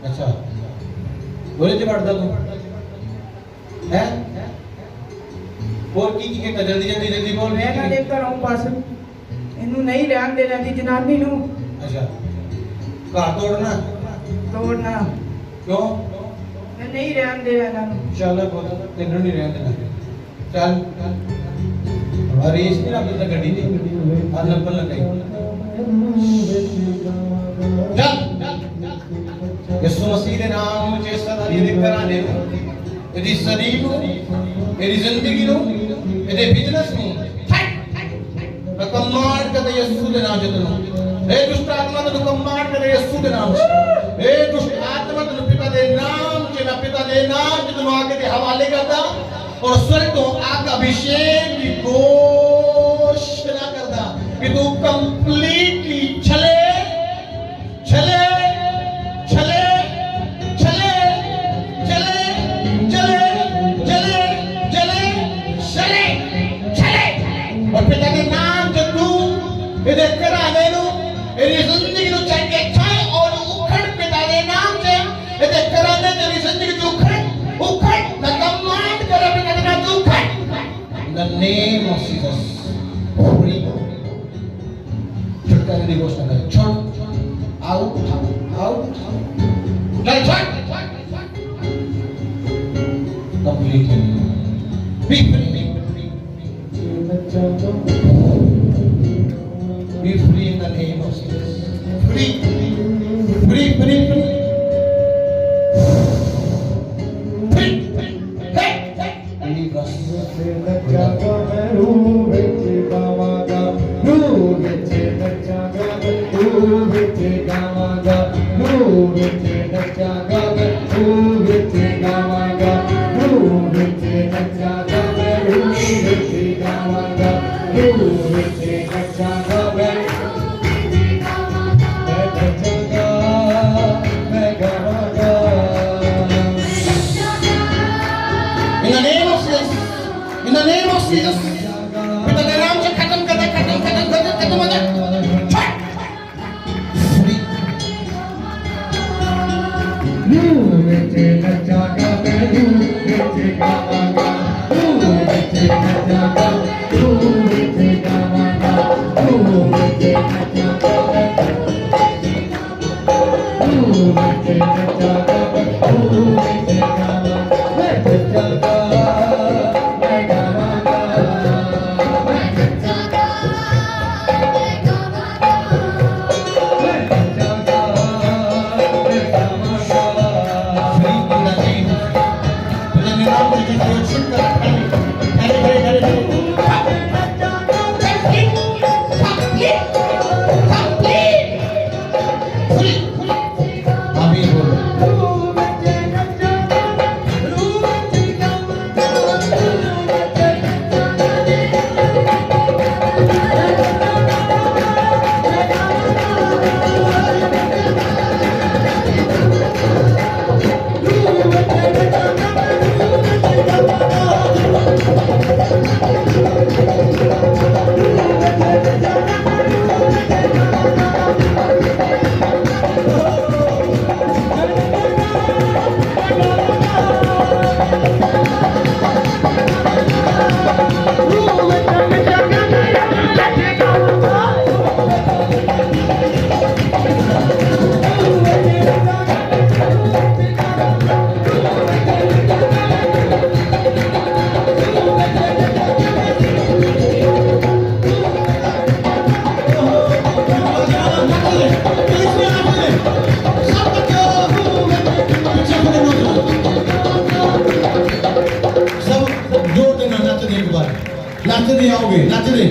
Speaker 1: अच्छा बोले च बढ़ता तू है और की कीता? जल्दी जल्दी जल्दी बोल।
Speaker 7: ਮੈਂ ਇਹਨਾਂ ਦੇ ਘਰੋਂ ਬਸ ਇਹਨੂੰ ਨਹੀਂ ਰਹਿਣ ਦੇਣਾ ਦੀ ਜਨਾਨੀ ਨੂੰ।
Speaker 1: अच्छा घर तोड़ना
Speaker 7: ਤੋੜਨਾ।
Speaker 1: क्यों?
Speaker 7: ਮੈਂ ਨਹੀਂ ਰਹਿਣ ਦੇਣਾ ਇਹਨਾਂ ਨੂੰ।
Speaker 1: ਚੱਲ ਪੁੱਤ ਤੈਨੂੰ ਨਹੀਂ ਰਹਿਣ ਦੇਣਾ। ਚੱਲ ਹਰੀਸ਼ ਨਹੀਂ ਰੱਖਦਾ ਗੱਡੀ ਦੀ ਆ ਨੰਬਰ ਲਗਾਈ। ਚੱਲ ਯਿਸੂ ਮਸੀਹ ਦੇ ਨਾਮ ਵਿੱਚ ਇਸ ਤਰ੍ਹਾਂ ਦੀ ਘਰਾਣੇ ਨੂੰ, ਇਹਦੀ ਸਰੀਰ ਨੂੰ, ਇਹਦੀ ਜ਼ਿੰਦਗੀ ਨੂੰ, ਇਹਦੇ ਬਿਜ਼ਨਸ ਨੂੰ ਰਕਮ ਮਾਰ कर यीशु के नाम जतनो ए दुष्ट आत्मा तू कमांड कर यीशु के नाम ए दुष्ट आत्मा तू पिता दे नाम से मैं पिता दे नाम से तुम आगे के हवाले करता और स्वर्ग तो आग अभिषेक की घोषणा करता कि तू कंप्लीटली चले चले चले चले चले चले चले चले चले चले और पिता के नाम से तू इधर कराने लो मेरी जिंदगी नु चाहिए छाए और उखड़ पिता के नाम से इधर कराने तेरी जिंदगी तू उखड़ उखड़ ना कमांड करे पिता के नाम तू उखड़ in the name of Jesus free छुटकारे की घोषणा करे छोड़ out out चल छोड़ completely be free be free in the name of Jesus free free free free leave us in the name of Jesus in the name of Jesus पिता के नाम से खत्म कर दे खत्म हो जा नाच दे आओगे नाच दे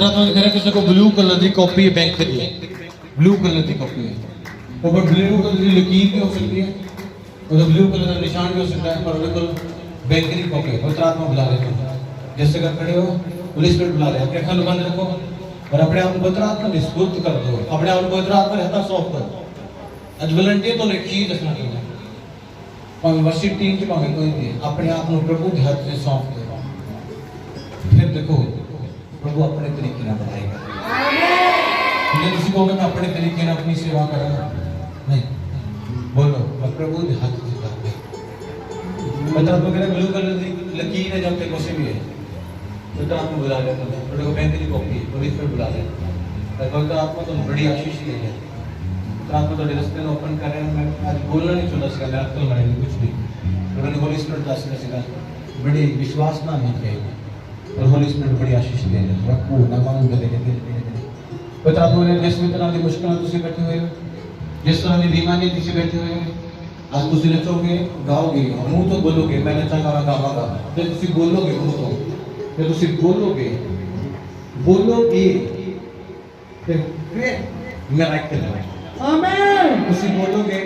Speaker 1: पवित्र आत्मा दिखा रहा है किसी को ब्लू कलर की कॉपी है बैंक की ब्लू कलर की कॉपी है ऊपर ब्लू कलर की लकीर भी हो सकती है और ब्लू कलर का निशान भी हो सकता है पर बिल्कुल बैंक की कॉपी है पवित्र आत्मा बुला रहे हैं जैसे अगर खड़े हो पुलिस पे बुला रहे हैं अपने अखंड बंद रखो और अपने आप को पवित्र आत्मा निस्फूर्त कर दो अपने आप को पवित्र आत्मा रहता सौंप कर आज वॉलंटियर तो एक चीज रखना चाहिए भावें वर्शिप टीम च भावें कोई भी अपने आप को प्रभु के हाथ से सौंप दो फिर देखो प्रभु अपने तरीके ना बनाएगा ये किसी को मैं अपने तरीके ना अपनी सेवा करा नहीं बोलो मैं प्रभु के हाथ से करता मतलब वगैरह ब्लू कलर की लकीर है जब तक उसे भी है तो आत्मा बुला लेता है बड़े को बैंक की कॉपी है पुलिस पे बुला लेता है तो आत्मा तो बड़ी आशीष ले है तो आत्मा तो रास्ते में ओपन कर रहे हैं मैं आज बोलना नहीं चाहता सीखा मैं अक्ल मारेंगे कुछ भी उन्होंने होली स्पिरिट दस ने सीखा बड़ी विश्वास ना नहीं चाहिए और होली स्पिरिट बड़ी आशीष दे रहे हैं रखो ना मांग दे धीरे धीरे पता आत्मा ने जिस तरह की मुश्किल तुम बैठे हुए हो जिस तरह की बीमारी तुम बैठे हुए हो आज तुम नचोगे गाओगे मुंह तो बोलोगे मैं नचांगा मैं गावांगा जब तुम बोलोगे मुंह तो जब तुम बोलोगे फिर मिरेकल है
Speaker 2: आमीन
Speaker 1: तुम बोलोगे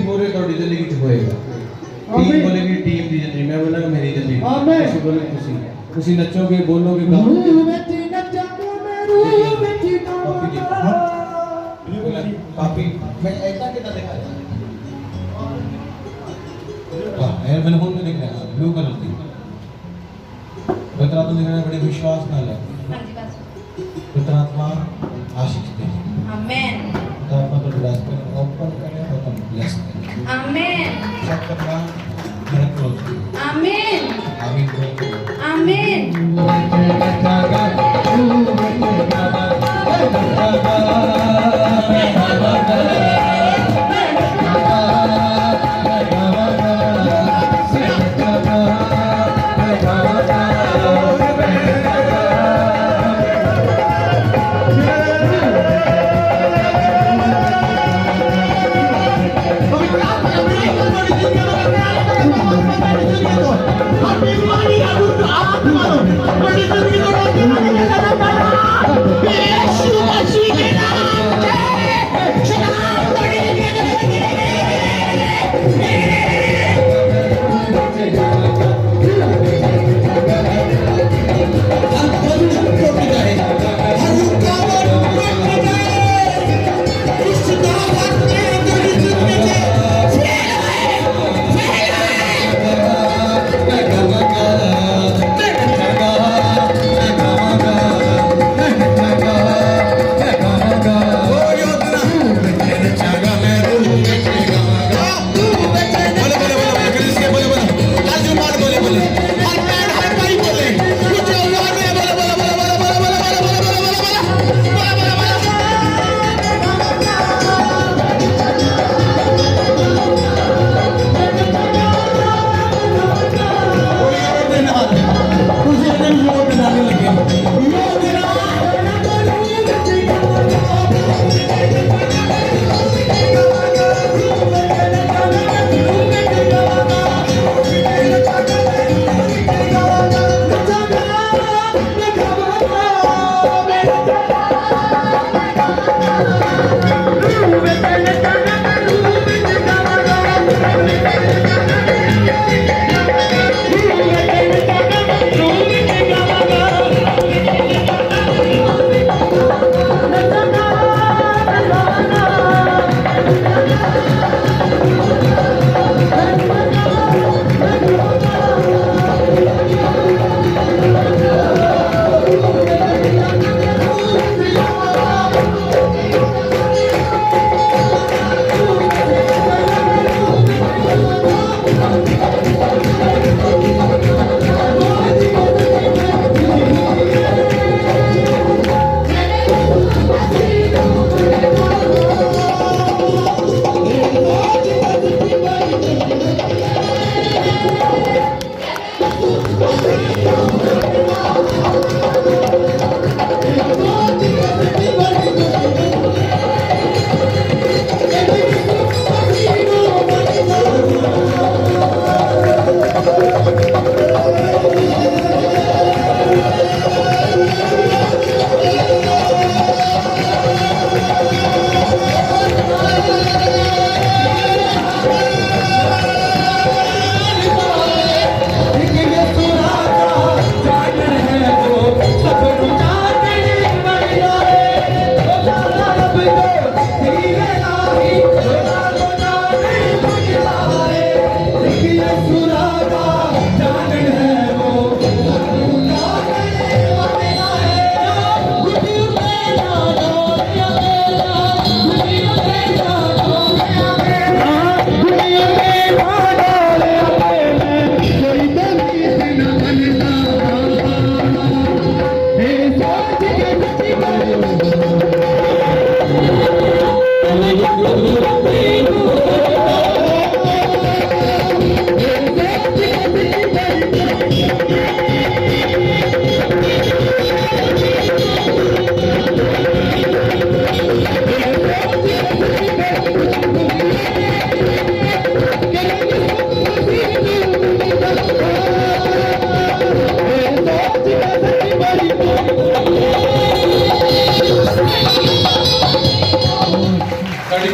Speaker 1: बोले तो जिंदगी च होएगा टीम बोलेगी टीम की जिंदगी मैं बोलूंगा मेरी जिंदगी
Speaker 2: आमीन
Speaker 1: तुम बोलोगे तुम नचोगे बोलोगे गाओगे काफी मैं ऐसा कितना देखा यार मैंने फोन में देख रहा है ब्लू कलर की पवित्र आत्मा दिख रहा है बड़े विश्वास ना ले पवित्र आत्मा आशीष दे
Speaker 3: आमेन
Speaker 1: पवित्र आत्मा तो ब्लेस कर ओपन करे और तुम ब्लेस करें
Speaker 3: आमेन
Speaker 1: सब करना मेरा क्लोज
Speaker 3: आमेन
Speaker 1: आमीन
Speaker 3: आमेन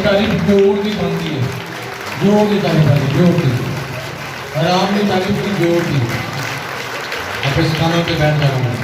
Speaker 1: की तारीफ जोर की बनती है, जोर की तारीफ है, जोर की। और आपने तारीफ की जोर की। आप इस स्थानों पे बैठ जाओ।